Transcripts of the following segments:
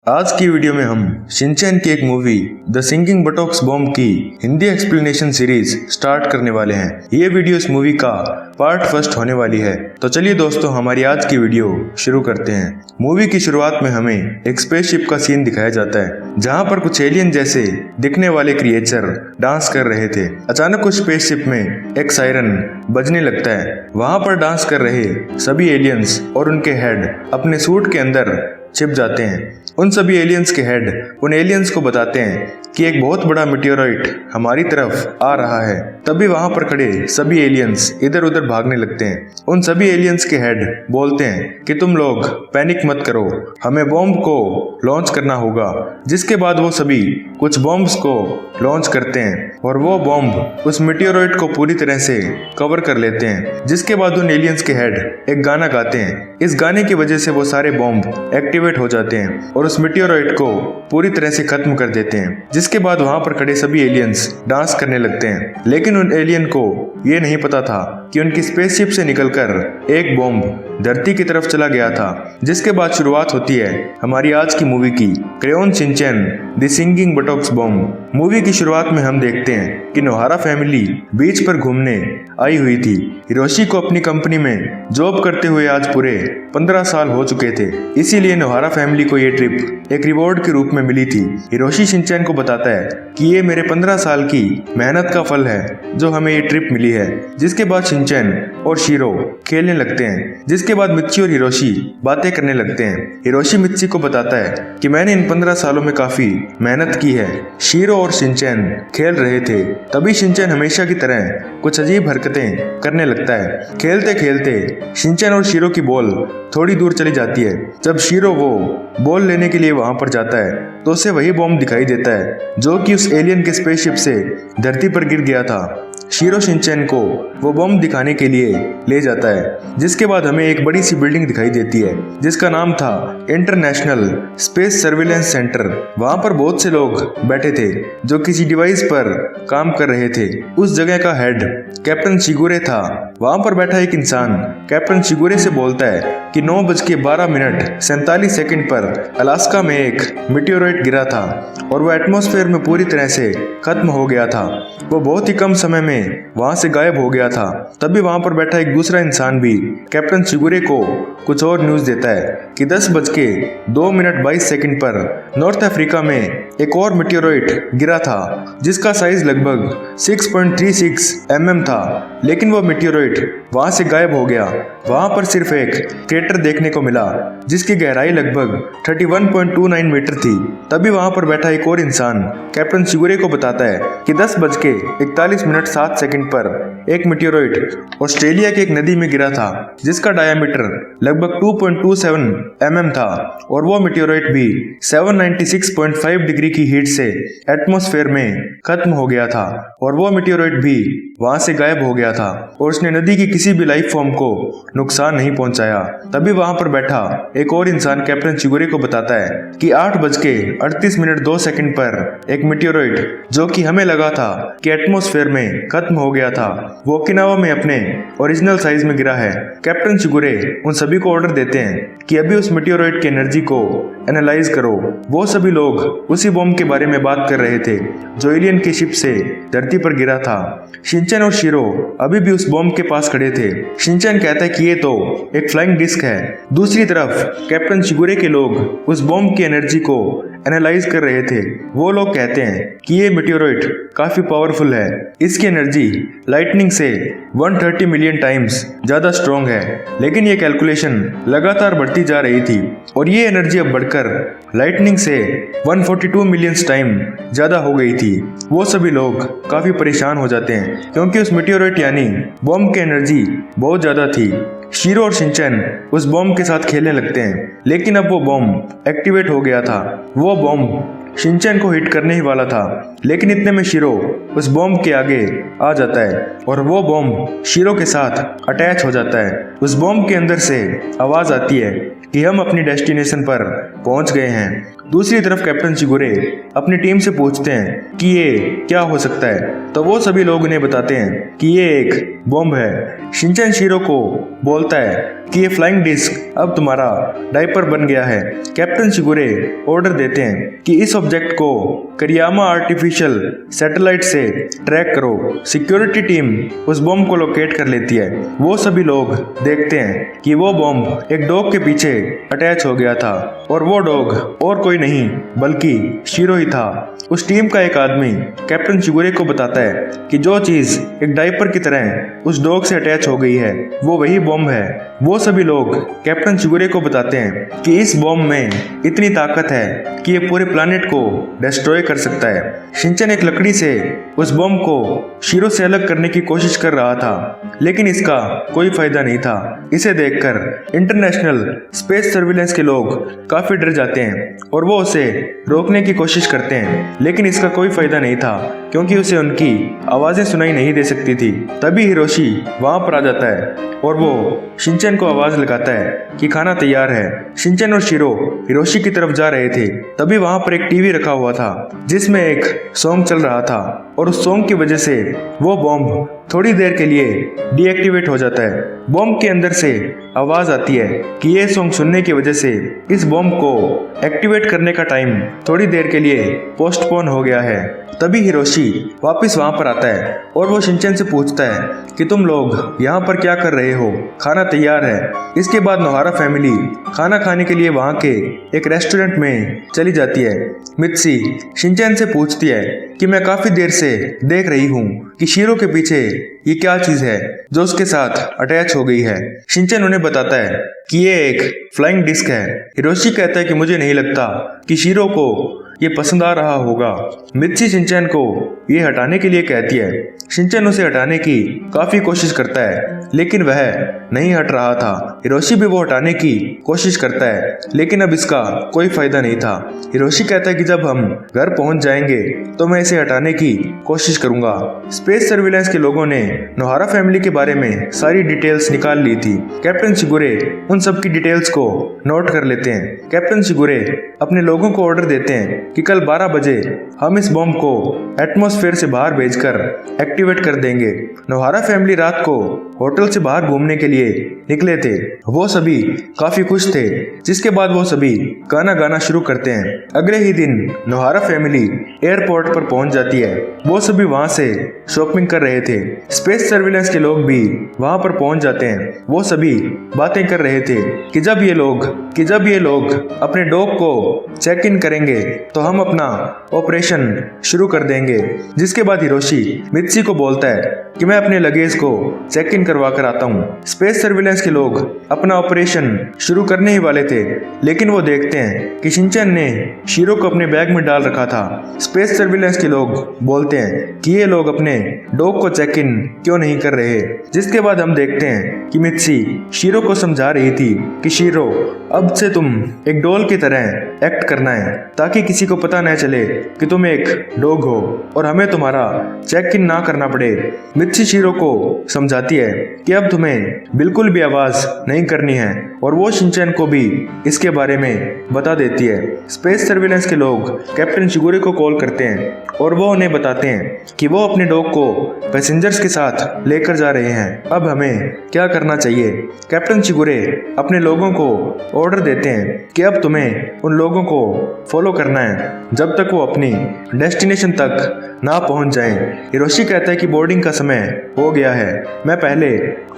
आज की वीडियो में हम शिनचैन की एक movie the singing Botox bomb की हिंदी एक्सप्लेनेशन सीरीज स्टार्ट करने वाले हैं। ये वीडियो इस मूवी का पार्ट फर्स्ट होने वाली है। तो चलिए दोस्तों, हमारी आज की वीडियो शुरू करते हैं। मूवी की शुरुआत में हमें एक स्पेसशिप का सीन दिखाया जाता है, जहां पर कुछ एलियन जैसे दिखने वाले क्रिएचर डांस कर रहे थे। अचानक उस स्पेसशिप में एक सायरन बजने लगता है। वहां पर डांस कर रहे सभी एलियंस और उनके हेड अपने सूट के अंदर छिप जाते हैं। उन सभी एलियंस के हेड उन एलियंस को बताते हैं कि एक बहुत बड़ा मेटेओराइट हमारी तरफ आ रहा है। तभी वहां पर खड़े सभी एलियंस इधर उधर भागने लगते हैं। उन सभी एलियंस के हेड बोलते हैं कि तुम लोग पैनिक मत करो, हमें बॉम्ब को लॉन्च करना होगा। जिसके बाद वो सभी कुछ बॉम्ब्स को लॉन्च करते हैं और वो बॉम्ब उस मेटेओराइट को पूरी तरह से कवर कर लेते हैं। जिसके बाद उन एलियंस के हेड एक गाना गाते हैं। इस गाने की वजह से वो सारे बॉम्ब एक्टिवेट हो जाते हैं और उस मेटेओराइट को पूरी तरह से खत्म कर देते हैं। जिसके बाद वहां पर खड़े सभी एलियंस डांस करने लगते हैं, लेकिन उन एलियन को ये नहीं पता था कि उनकी स्पेसशिप से निकलकर एक बॉम्ब धरती की तरफ चला गया था। जिसके बाद शुरुआत होती है हमारी आज की मूवी की, crayon Shinchan the singing Botox bomb. Movie की शुरुआत में हम देखते हैं कि नोहारा फैमिली बीच पर घूमने आई हुई थी। हिरोशी को अपनी कंपनी में जॉब करते हुए आज पूरे 15 साल हो चुके थे, इसीलिए नोहारा फैमिली को ये ट्रिप एक रिवॉर्ड के रूप में मिली थी। हिरोशी शिनचैन को बताता है कि ये मेरे 15 साल की मेहनत का फल है जो हमें ये ट्रिप मिली है। जिसके बाद शिनचैन और शीरो खेलने लगते हैं। जिसके बाद मित्ची और हिरोशी बातें करने लगते हैं। हिरोशी मित्ची को बताता है कि मैंने इन 15 सालों में काफी मेहनत की है। शीरो और शिनचैन खेल रहे थे, तभी शिनचैन हमेशा की तरह कुछ अजीब हरकतें करने लगता है। खेलते खेलते शिनचैन और शीरो की बॉल थोड़ी दूर चली जाती है। जब शीरो वो बॉल लेने के लिए वहां पर जाता है तो उसे वही बॉम्ब दिखाई देता है जो कि उस एलियन के स्पेसशिप से धरती पर गिर गया था। शीरो शिनचैन को वो बॉम्ब दिखाने के लिए ले जाता है। जिसके बाद हमें एक बड़ी सी बिल्डिंग दिखाई देती है जिसका नाम था इंटरनेशनल स्पेस सर्विलेंस सेंटर। वहां पर बहुत से लोग बैठे थे जो किसी डिवाइस पर काम कर रहे थे। उस जगह का हेड कैप्टन शिगुरे था। वहां पर बैठा एक इंसान कैप्टन शिगुरे से बोलता है कि 9:12:47 पर अलास्का में एक मेटेओराइट गिरा था और वो एटमॉस्फेयर में पूरी तरह से खत्म हो गया था। वो बहुत ही कम समय में वहां से गायब हो गया था। तभी वहां पर बैठा एक दूसरा इंसान भी कैप्टन शिगुरे को कुछ और न्यूज देता है कि 10:02:22 पर नॉर्थ अफ्रीका में एक और मेटेओराइट गिरा था जिसका साइज लगभग 6.36 mm था, लेकिन वो मेटेओराइट वहां से गायब हो गया। वहां पर सिर्फ एक क्रेटर देखने को मिला जिसकी गहराई लगभग 31.29 मीटर थी। तभी वहां पर बैठा एक और इंसान कैप्टन शिगुरे को बताता है कि 10:41:07 पर एक मेटेओराइट ऑस्ट्रेलिया की एक नदी में गिरा था जिसका डायामीटर लगभग 2.27 mm था और वो मेटेओराइट भी 796.5 डिग्री की हीट से एटमॉस्फेयर में खत्म हो गया था और वो मेटेओराइट भी वहां से गायब हो गया था और उसने नदी की किसी भी लाइफ फॉर्म को नुकसान नहीं पहुंचाया। तभी वहां पर बैठा एक और इंसान कैप्टन शिगुरे को बताता है कि 8:38:02 पर एक मेटेओराइट जो कि हमें लगा था कि एटमॉस्फेयर में खत्म हो गया था, वो ओकिनावा में अपने ओरिजिनल साइज में गिरा है। कैप्टन शिगुरे उन सभी को ऑर्डर देते हैं कि अभी उस मेटेओराइट की एनर्जी को एनालाइज करो। वो सभी लोग उसी बॉम्ब के बारे में बात कर रहे थे जो एलियन की शिप से धरती पर गिरा था। शिनचैन और शीरो अभी भी उस बॉम्ब के पास खड़े थे। शिनचैन कहता है कि ये तो एक फ्लाइंग डिस्क है। दूसरी तरफ कैप्टन शिगुरे के लोग उस बॉम्ब की एनर्जी को एनालाइज कर रहे थे। वो लोग कहते हैं कि ये मेटेओराइट काफी पावरफुल है, इसकी एनर्जी लाइटनिंग से 130 मिलियन टाइम्स ज्यादा स्ट्रॉन्ग है। लेकिन ये कैलकुलेशन लगातार बढ़ती जा रही थी और ये एनर्जी अब बढ़कर लाइटनिंग से 142 मिलियन टाइम ज्यादा हो गई थी। वो सभी लोग काफी परेशान हो जाते हैं क्योंकि उस मेटेओराइट यानी बॉम्ब की एनर्जी बहुत ज्यादा थी। शीरो और शिनचैन उस बॉम्ब के साथ खेलने लगते हैं, लेकिन अब वो बॉम्ब एक्टिवेट हो गया था। वो बॉम्ब शिनचैन को हिट करने ही वाला था, लेकिन इतने में शीरो उस बॉम्ब के आगे आ जाता है और वो बॉम्ब शीरो के साथ अटैच हो जाता है। उस बॉम्ब के अंदर से आवाज आती है कि हम अपनी डेस्टिनेशन पर पहुंच गए हैं। दूसरी तरफ कैप्टन शिगुरे अपनी टीम से पूछते हैं कि ये क्या हो सकता है, तो वो सभी लोग उन्हें बताते हैं कि ये एक बॉम्ब है। शिनचैन शीरो को बोलता है कि ये फ्लाइंग डिस्क अब तुम्हारा डायपर बन गया है। कैप्टन शिगुरे ऑर्डर देते हैं कि इस ऑब्जेक्ट को करियामा आर्टिफिशियल सैटेलाइट से ट्रैक करो। सिक्योरिटी टीम उस बॉम्ब को लोकेट कर लेती है। वो सभी लोग देखते हैं कि वो बॉम्ब एक डॉग के पीछे अटैच हो गया था और वो डॉग और कोई नहीं बल्कि शीरो ही था। उस टीम का एक आदमी कैप्टन शिगुरे को बताता है कि जो चीज एक डायपर की तरह उस डॉग से अटैच हो गई है वो वही बॉम्ब है। वो सभी लोग कैप्टन शिगुरे को बताते हैं कि इस बॉम्ब में इतनी ताकत है कि ये पूरे प्लैनेट को डिस्ट्रॉय कर सकता है। शिनचैन एक लकड़ी से उस बॉम्ब को शीरो से अलग करने की कोशिश कर रहा था, लेकिन इसका कोई फायदा नहीं था। इसे देखकर इंटरनेशनल स्पेस सर्विलेंस के लोग काफी डर जाते हैं और वो उसे रोकने की कोशिश करते हैं, लेकिन इसका कोई फायदा नहीं था क्योंकि उसे उनकी आवाजें सुनाई नहीं दे सकती थी। तभी हिरोशी वहां पर आ जाता है और वो शिनचैन को आवाज लगाता है कि खाना तैयार है। शिनचैन और शीरो हिरोशी की तरफ जा रहे थे, तभी वहां पर एक टीवी रखा हुआ था जिसमें एक सॉन्ग चल रहा था और उस सॉन्ग की वजह से वो बॉम्ब थोड़ी देर के लिए डीएक्टिवेट हो जाता है। बॉम्ब के अंदर से आवाज आती है कि ये सॉन्ग सुनने की वजह से इस बॉम्ब को एक्टिवेट करने का टाइम थोड़ी देर के लिए पोस्टपोन हो गया है। तभी हिरोशी वापस वहां पर आता है और वो शिनचैन से पूछता है कि तुम लोग यहाँ पर क्या कर रहे हो, खाना तैयार है। इसके बाद नोहारा फैमिली खाना खाने के लिए वहां के एक रेस्टोरेंट में चली जाती है। मित्सी शिनचैन से पूछती है कि मैं काफी देर से देख रही हूँ कि शीरो के पीछे ये क्या चीज है जो उसके साथ अटैच हो गई है। शिनचैन उन्हें बताता है कि ये एक फ्लाइंग डिस्क है। हिरोशी कहता है कि मुझे नहीं लगता कि शीरो को ये पसंद आ रहा होगा। मित्सी शिनचैन को ये हटाने के लिए कहती है। शिनचैन उसे हटाने की काफी कोशिश करता है लेकिन वह नहीं हट रहा था। हिरोशी भी वो हटाने की कोशिश करता है लेकिन अब इसका कोई फायदा नहीं था। हिरोशी कहता है कि जब हम घर पहुंच जाएंगे तो मैं इसे हटाने की कोशिश करूंगा। स्पेस सर्विलेंस के लोगों ने नोहारा फैमिली के बारे में सारी डिटेल्स निकाल ली थी। कैप्टन शिगुरे उन सब की डिटेल्स को नोट कर लेते हैं। कैप्टन शिगुरे अपने लोगों को ऑर्डर देते हैं कि कल 12 बजे हम इस बॉम्ब को एटमॉस्फेयर से बाहर भेजकर एक्टिवेट कर देंगे। नोहारा फैमिली रात को होटल से बाहर घूमने के लिए निकले थे। वो सभी काफी खुश थे, जिसके बाद वो सभी गाना गाना शुरू करते हैं। अगले ही दिन नोहारा फैमिली एयरपोर्ट पर पहुंच जाती है। वो सभी वहां से शॉपिंग कर रहे थे। स्पेस सर्विलेंस के लोग भी वहां पर पहुंच जाते हैं। वो सभी बातें कर रहे थे कि जब ये लोग अपने डॉग को चेक इन करेंगे तो हम अपना ऑपरेशन शुरू कर देंगे। जिसके बाद हिरोशी मित्सी को बोलता है कि मैं अपने लगेज को चेक इन करवा कर आता हूँ। स्पेस सर्विलेंस के लोग अपना ऑपरेशन शुरू करने ही वाले थे, लेकिन वो देखते हैं कि शिनचैन ने शीरो को अपने बैग में डाल रखा था। स्पेस सर्विलेंस के लोग बोलते हैं कि ये लोग अपने डॉग को चेक इन क्यों नहीं कर रहे। जिसके बाद हम देखते हैं कि मित्सी शीरो को समझा रही थी कि शीरो अब से तुम एक डॉल की तरह एक्ट करना है ताकि किसी को पता न चले कि तुम एक डॉग हो और हमें तुम्हारा चेक इन ना करना पड़े। मित्सी शीरो को समझाती है कि अब तुम्हें बिल्कुल भी आवाज नहीं करनी है और वो शिनचैन को भी इसके बारे में बता देती है। स्पेस सर्विलेंस के लोग कैप्टन शिगुरे को कॉल करते हैं और वो उन्हें बताते हैं कि वो अपने डॉग को पैसेंजर्स के साथ लेकर जा रहे हैं। अब हमें क्या करना चाहिए। कैप्टन शिगुरे अपने लोगों को ऑर्डर देते हैं कि अब तुम्हें उन लोगों को फॉलो करना है जब तक वो अपनी डेस्टिनेशन तक ना पहुंच जाएं। हिरोशी कहता है कि बोर्डिंग का समय हो गया है, मैं पहले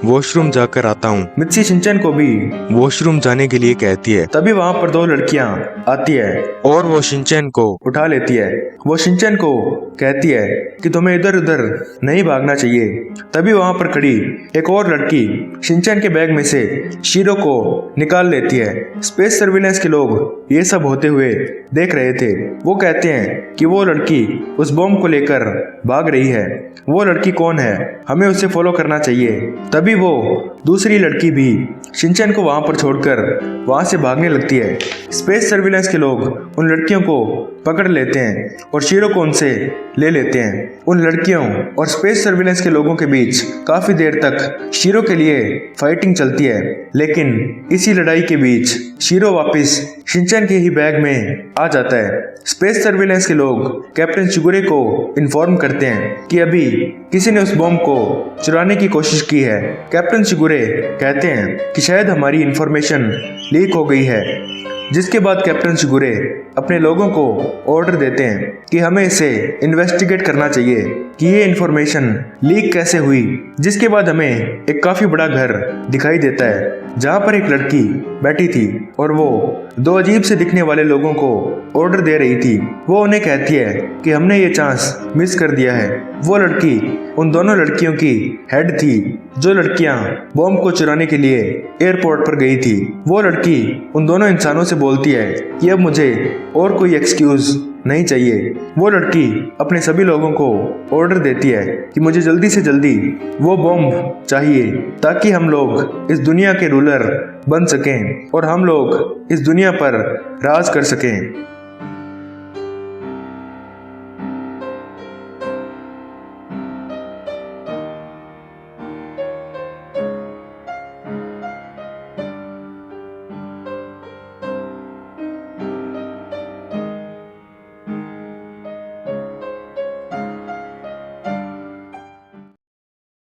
वॉशरूम जाकर आता हूँ। मित्सी शिनचैन को भी वॉशरूम जाने के लिए कहती है। तभी वहाँ पर 2 लड़कियाँ आती है और वो शिनचैन को उठा लेती है। वो शिनचैन को कहती है कि तुम्हें इधर उधर नहीं भागना चाहिए। तभी वहाँ पर खड़ी एक और लड़की शिनचैन के बैग में से शीरो को निकाल लेती है। स्पेस सर्विलेंस के लोग ये सब होते हुए देख रहे थे। वो कहते हैं कि वो लड़की उस बॉम्ब को लेकर भाग रही है। वो लड़की कौन है, हमें उसे फॉलो करना चाहिए। तभी वो दूसरी लड़की भी शिनचैन को वहां पर छोड़कर वहां से भागने लगती है। स्पेस सर्विलेंस के लोग उन लड़कियों को पकड़ लेते हैं और शीरो को उनसे ले लेते हैं। उन लड़कियों और स्पेस सर्विलेंस के लोगों के बीच काफी देर तक शीरो के लिए फाइटिंग चलती है, लेकिन इसी लड़ाई के बीच शीरो वापस शिनचैन के ही बैग में आ जाता है। स्पेस सर्विलेंस के लोग कैप्टन शिगुरे को इन्फॉर्म करते हैं कि अभी किसी ने उस बॉम्ब को चुराने की कोशिश की है। कैप्टन शिगुरे कहते हैं कि शायद हमारी इंफॉर्मेशन लीक हो गई है, जिसके बाद कैप्टन शिगुरे अपने लोगों को ऑर्डर देते हैं कि हमें इसे इन्वेस्टिगेट करना चाहिए कि ये इन्फॉर्मेशन लीक कैसे हुई। जिसके बाद हमें एक काफी बड़ा घर दिखाई देता है जहाँ पर एक लड़की बैठी थी और वो दो अजीब से दिखने वाले लोगों को ऑर्डर दे रही थी। वो उन्हें कहती है कि हमने ये चांस मिस कर दिया है। वो लड़की उन दोनों लड़कियों की हेड थी जो लड़कियां बॉम्ब को चुराने के लिए एयरपोर्ट पर गई थी। वो लड़की उन दोनों इंसानों से बोलती है कि अब मुझे और कोई एक्सक्यूज नहीं चाहिए। वो लड़की अपने सभी लोगों को ऑर्डर देती है कि मुझे जल्दी से जल्दी वो बॉम्ब चाहिए ताकि हम लोग इस दुनिया के रूलर बन सकें और हम लोग इस दुनिया पर राज कर सकें।